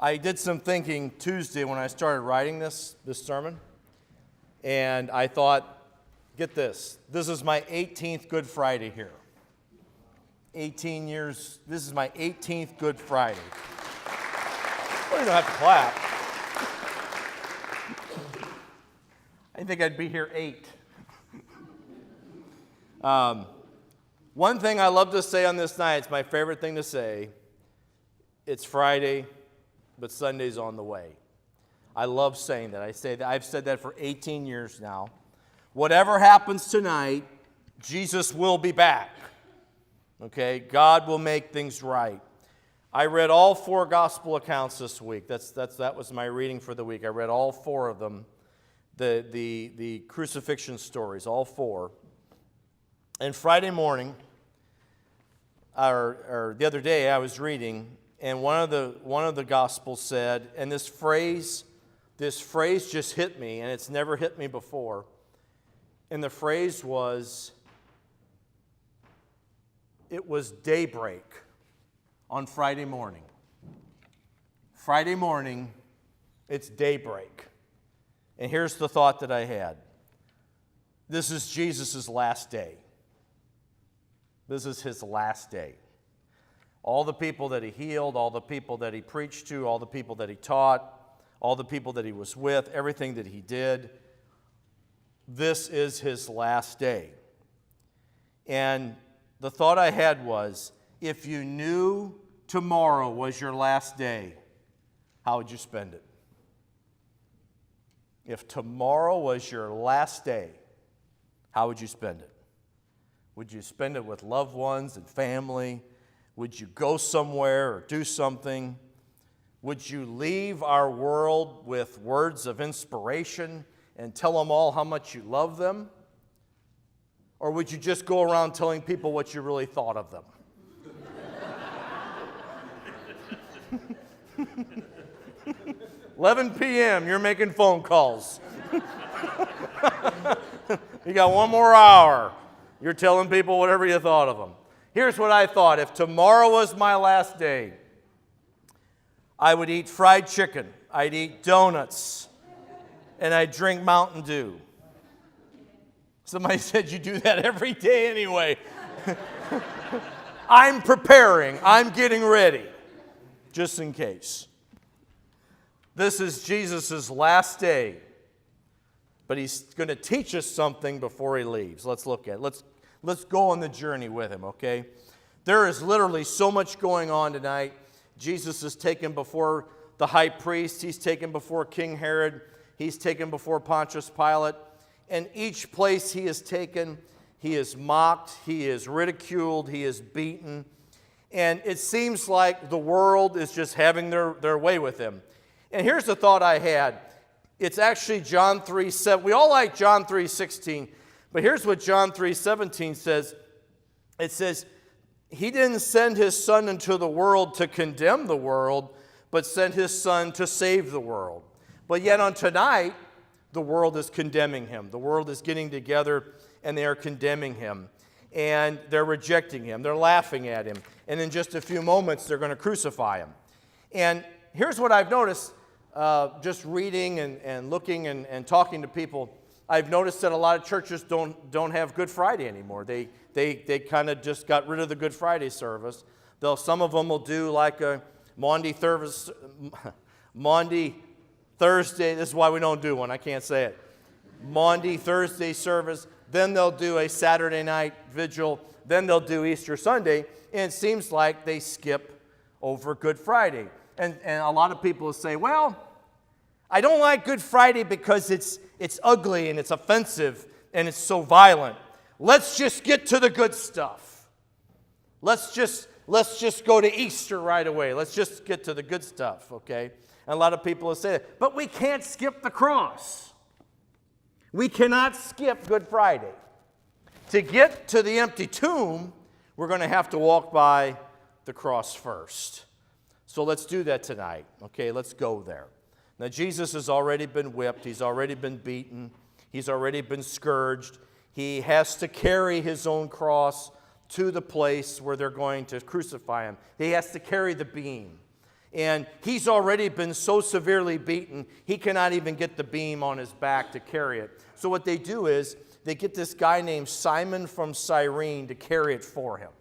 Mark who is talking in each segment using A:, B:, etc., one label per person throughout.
A: I did some thinking Tuesday when I started writing this sermon, and I thought, get this is my 18th Good Friday here. 18 years, this is my 18th Good Friday. Well, you don't have to clap. I think I'd be here 8. One thing I love to say on this night, it's my favorite thing to say, it's Friday, but Sunday's on the way. I love saying that. I've said that for 18 years now. Whatever happens tonight, Jesus will be back. Okay? God will make things right. I read all 4 gospel accounts this week. That was my reading for the week. I read all 4 of them. The crucifixion stories, all 4. And Friday morning, or the other day, I was reading, and one of the gospels said, and this phrase just hit me, and it's never hit me before. And the phrase was, it was daybreak on Friday morning. Friday morning, it's daybreak. And here's the thought that I had. This is Jesus' last day. This is his last day. All the people that he healed, all the people that he preached to, all the people that he taught, all the people that he was with, everything that he did, this is his last day. And the thought I had was, if you knew tomorrow was your last day, how would you spend it? If tomorrow was your last day, how would you spend it? Would you spend it with loved ones and family? Would you go somewhere or do something? Would you leave our world with words of inspiration and tell them all how much you love them? Or would you just go around telling people what you really thought of them? 11 p.m., you're making phone calls. You got 1 more hour. You're telling people whatever you thought of them. Here's what I thought. If tomorrow was my last day, I would eat fried chicken, I'd eat donuts, and I'd drink Mountain Dew. Somebody said you do that every day anyway. I'm preparing. I'm getting ready, just in case. This is Jesus' last day, but he's going to teach us something before he leaves. Let's look at it. Let's go on the journey with him, okay? There is literally so much going on tonight. Jesus is taken before the high priest. He's taken before King Herod. He's taken before Pontius Pilate. And each place he is taken, he is mocked, he is ridiculed, he is beaten. And it seems like the world is just having their way with him. And here's the thought I had. It's actually John 3:7. We all like John 3:16. But here's what John 3:17 says. It says, he didn't send his son into the world to condemn the world, but sent his son to save the world. But yet on tonight, the world is condemning him. The world is getting together and they are condemning him. And they're rejecting him. They're laughing at him. And in just a few moments, they're going to crucify him. And here's what I've noticed, just reading and looking and talking to people. I've noticed that a lot of churches don't have Good Friday anymore. They kind of just got rid of the Good Friday service. Some of them will do like a Maundy Thursday. This is why we don't do one. I can't say it. Maundy Thursday service. Then they'll do a Saturday night vigil. Then they'll do Easter Sunday. And it seems like they skip over Good Friday. And a lot of people will say, well, I don't like Good Friday because it's ugly and it's offensive and it's so violent. Let's just get to the good stuff. Let's just go to Easter right away. Let's just get to the good stuff, okay? And a lot of people will say that. But we can't skip the cross. We cannot skip Good Friday. To get to the empty tomb, we're going to have to walk by the cross first. So let's do that tonight, okay? Let's go there. Now, Jesus has already been whipped. He's already been beaten. He's already been scourged. He has to carry his own cross to the place where they're going to crucify him. He has to carry the beam. And he's already been so severely beaten, he cannot even get the beam on his back to carry it. So what they do is they get this guy named Simon from Cyrene to carry it for him.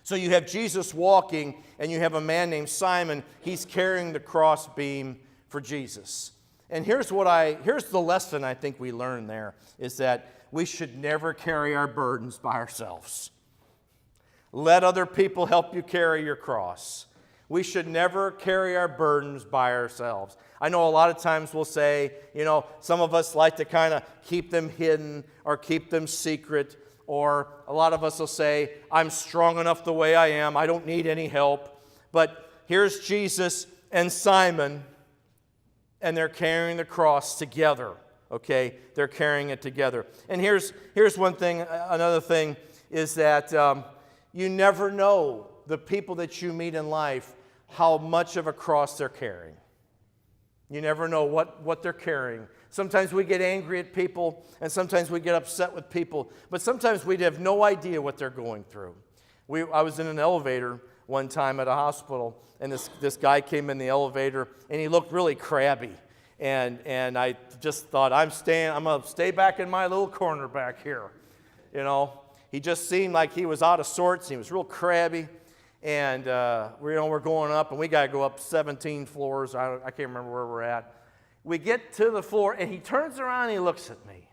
A: So you have Jesus walking, and you have a man named Simon. He's carrying the cross beam for Jesus. And here's the lesson I think we learn there, is that we should never carry our burdens by ourselves. Let other people help you carry your cross. We should never carry our burdens by ourselves. I know a lot of times we'll say, some of us like to kind of keep them hidden or keep them secret. Or a lot of us will say, I'm strong enough the way I am. I don't need any help. But here's Jesus and Simon, and they're carrying the cross together. Okay? They're carrying it together. And here's one thing, another thing, is that you never know the people that you meet in life, how much of a cross they're carrying. You never know what they're carrying. Sometimes we get angry at people, and sometimes we get upset with people, but sometimes we have no idea what they're going through. I was in an elevator one time at a hospital, and this guy came in the elevator, and he looked really crabby. And I just thought, I'm going to stay back in my little corner back here. He just seemed like he was out of sorts. He was real crabby. And we're going up, and we got to go up 17 floors. I can't remember where we're at. We get to the floor, and he turns around and he looks at me,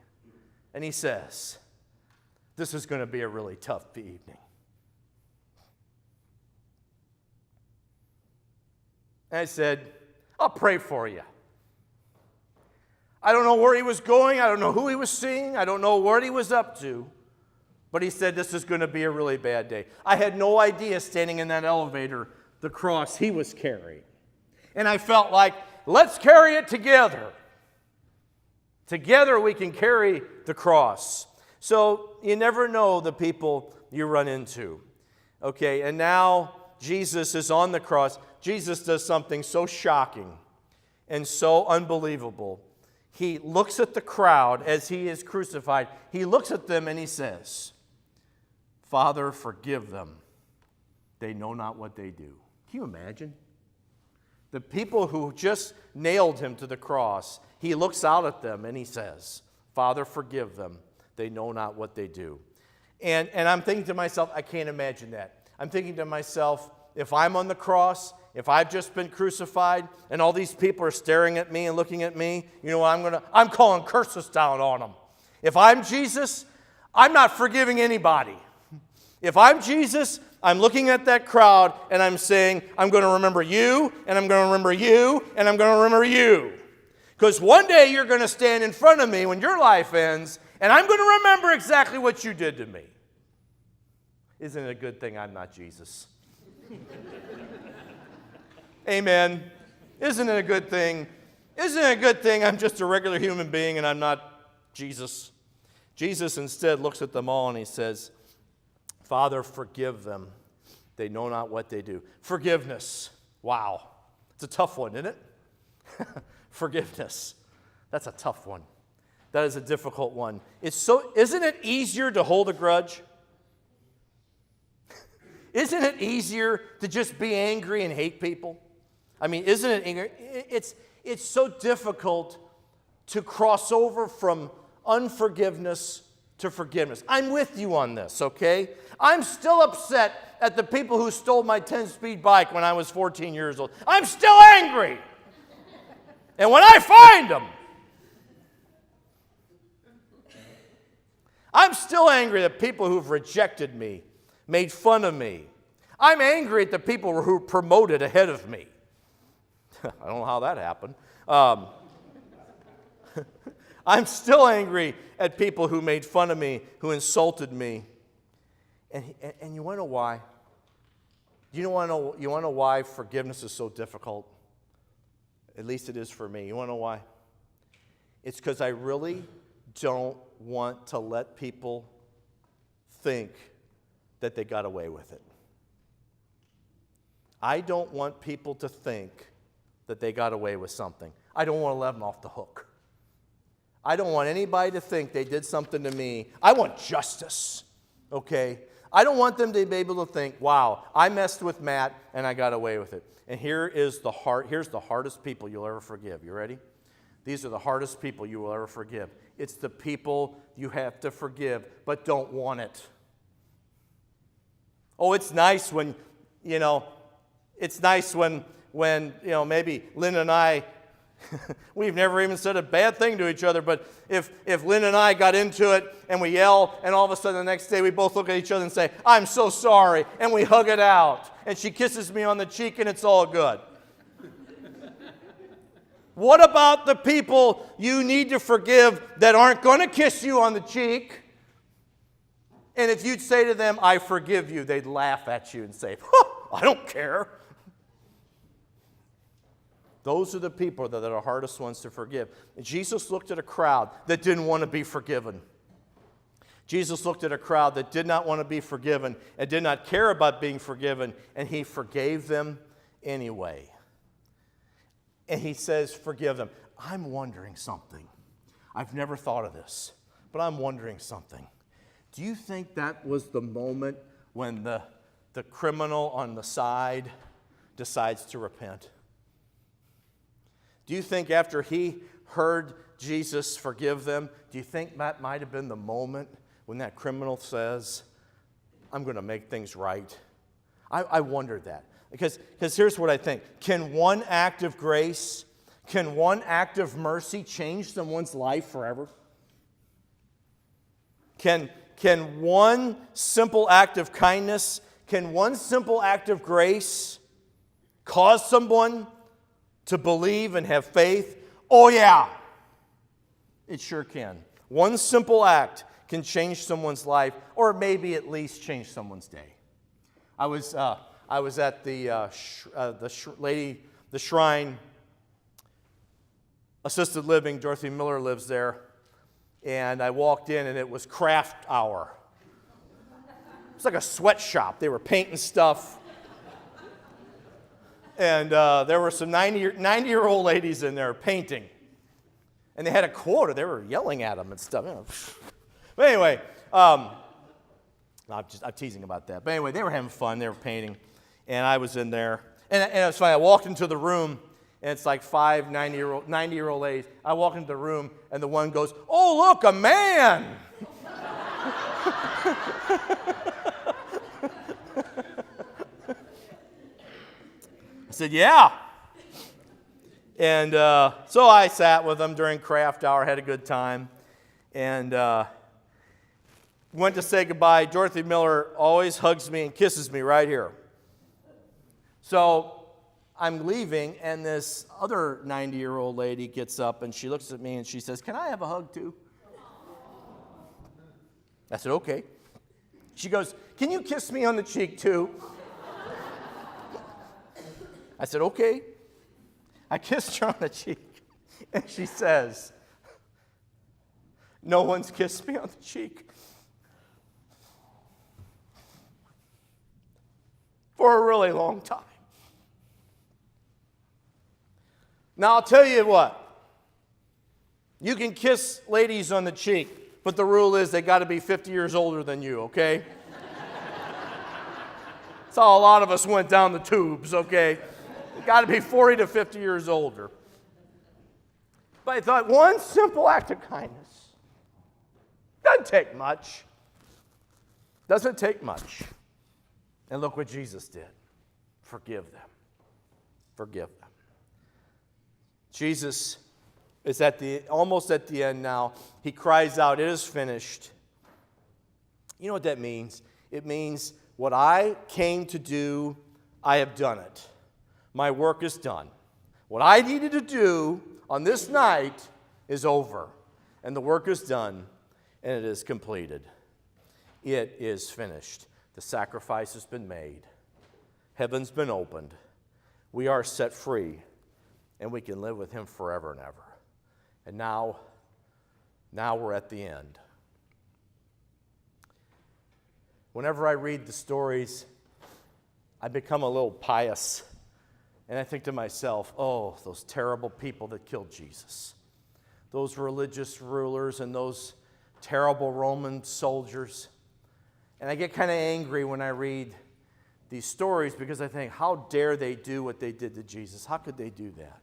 A: and he says, "This is going to be a really tough evening." And I said, "I'll pray for you." I don't know where he was going. I don't know who he was seeing. I don't know what he was up to. But he said, this is going to be a really bad day. I had no idea, standing in that elevator, the cross he was carrying. And I felt like, let's carry it together. Together we can carry the cross. So you never know the people you run into. Okay, and now Jesus is on the cross. Jesus does something so shocking and so unbelievable. He looks at the crowd as he is crucified. He looks at them and he says, "Father, forgive them. They know not what they do." Can you imagine? The people who just nailed him to the cross, he looks out at them and he says, "Father, forgive them. They know not what they do." And I'm thinking to myself, I can't imagine that. I'm thinking to myself, if I'm on the cross, if I've just been crucified, and all these people are staring at me and looking at me, you know what I'm calling curses down on them. If I'm Jesus, I'm not forgiving anybody. If I'm Jesus, I'm looking at that crowd and I'm saying, I'm going to remember you, and I'm going to remember you, and I'm going to remember you. Because one day you're going to stand in front of me when your life ends, and I'm going to remember exactly what you did to me. Isn't it a good thing I'm not Jesus? Amen. Isn't it a good thing? Isn't it a good thing I'm just a regular human being and I'm not Jesus? Jesus instead looks at them all and he says, "Father, forgive them. They know not what they do." Forgiveness. Wow. It's a tough one, isn't it? Forgiveness. That's a tough one. That is a difficult one. Isn't it easier to hold a grudge? Isn't it easier to just be angry and hate people? I mean, isn't it angry? It's so difficult to cross over from unforgiveness to forgiveness. I'm with you on this, okay? I'm still upset at the people who stole my 10-speed bike when I was 14 years old. I'm still angry. And when I find them, I'm still angry at people who've rejected me, made fun of me. I'm angry at the people who promoted ahead of me. I don't know how that happened. I'm still angry at people who made fun of me, who insulted me. And you want to know why? You want to know why forgiveness is so difficult? At least it is for me. You want to know why? It's because I really don't want to let people think that they got away with it. I don't want people to think that they got away with something. I don't want to let them off the hook. I don't want anybody to think they did something to me. I want justice, okay? I don't want them to be able to think, wow, I messed with Matt and I got away with it. And here's the hardest people you'll ever forgive. You ready? These are the hardest people you will ever forgive. It's the people you have to forgive but don't want it. Oh, it's nice when, maybe Lynn and I, we've never even said a bad thing to each other, but if Lynn and I got into it and we yell, and all of a sudden the next day we both look at each other and say, I'm so sorry, and we hug it out, and she kisses me on the cheek and it's all good. What about the people you need to forgive that aren't going to kiss you on the cheek? And if you'd say to them, I forgive you, they'd laugh at you and say, I don't care. Those are the people that are the hardest ones to forgive. And Jesus looked at a crowd that didn't want to be forgiven. Jesus looked at a crowd that did not want to be forgiven and did not care about being forgiven, and he forgave them anyway. And he says, forgive them. I'm wondering something. I've never thought of this, but I'm wondering something. Do you think that was the moment when the criminal on the side decides to repent? Do you think after he heard Jesus forgive them, do you think that might have been the moment when that criminal says, I'm going to make things right? I wondered that. Because here's what I think. Can one act of grace, can one act of mercy change someone's life forever? Can one simple act of kindness, can one simple act of grace cause someone to believe and have faith? Oh yeah, it sure can. One simple act can change someone's life, or maybe at least change someone's day. I was at the Shrine Assisted Living. Dorothy Miller lives there. And I walked in, and it was craft hour. It's like a sweatshop. They were painting stuff. And there were some 90-year-old ladies in there painting. And they had a quota. They were yelling at them and stuff. But anyway, I'm teasing about that. But anyway, they were having fun. They were painting. And I was in there. And it was funny. I walked into the room, and it's like 5 90-year-old ladies. I walk into the room, and the one goes, oh, look, a man. I said, yeah. And so I sat with them during craft hour, had a good time, and went to say goodbye. Dorothy Miller always hugs me and kisses me right here. So I'm leaving, and this other 90-year-old lady gets up, and she looks at me, and she says, can I have a hug too? I said, okay. She goes, can you kiss me on the cheek too? I said, okay. I kissed her on the cheek, and she says, no one's kissed me on the cheek for a really long time. Now, I'll tell you what. You can kiss ladies on the cheek, but the rule is they got to be 50 years older than you, okay? That's how a lot of us went down the tubes, okay? Got to be 40 to 50 years older. But I thought, one simple act of kindness. Doesn't take much. Doesn't take much. And look what Jesus did. Forgive them. Forgive them. Jesus is almost at the end now. He cries out, it is finished. You know what that means? It means what I came to do, I have done it. My work is done. What I needed to do on this night is over. And the work is done, and it is completed. It is finished. The sacrifice has been made. Heaven's been opened. We are set free, and we can live with him forever and ever. And now we're at the end. Whenever I read the stories, I become a little pious. And I think to myself, oh, those terrible people that killed Jesus. Those religious rulers and those terrible Roman soldiers. And I get kind of angry when I read these stories because I think, how dare they do what they did to Jesus? How could they do that?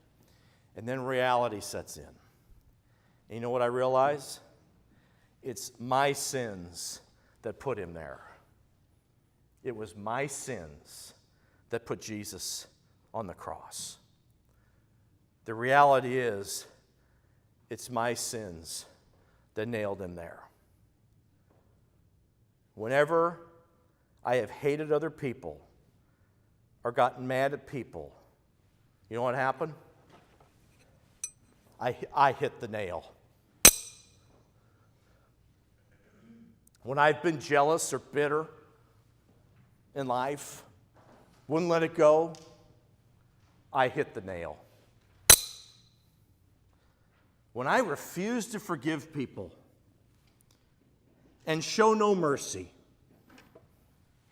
A: And then reality sets in. And you know what I realize? It's my sins that put him there. It was my sins that put Jesus on the cross. The reality is, it's my sins that nailed him there. Whenever I have hated other people or gotten mad at people, you know what happened? I hit the nail. When I've been jealous or bitter in life, wouldn't let it go, I hit the nail. When I refuse to forgive people and show no mercy,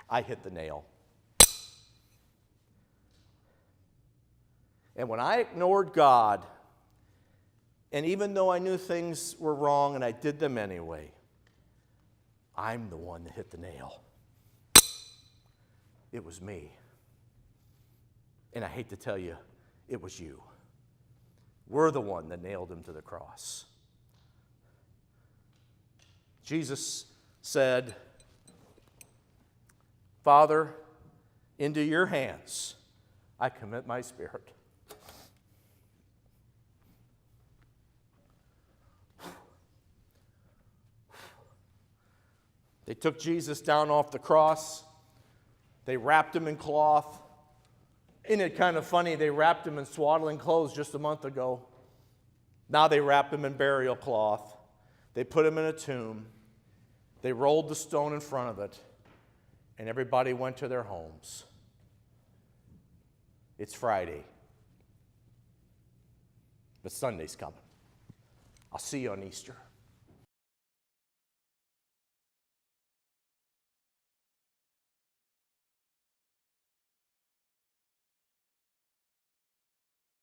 A: I hit the nail. And when I ignored God, and even though I knew things were wrong and I did them anyway, I'm the one that hit the nail. It was me. And I hate to tell you, it was you. We're the one that nailed him to the cross. Jesus said, Father, into your hands I commit my spirit. They took Jesus down off the cross. They wrapped him in cloth. Isn't it kind of funny? They wrapped him in swaddling clothes just a month ago. Now they wrap him in burial cloth. They put him in a tomb. They rolled the stone in front of it. And everybody went to their homes. It's Friday. But Sunday's coming. I'll see you on Easter.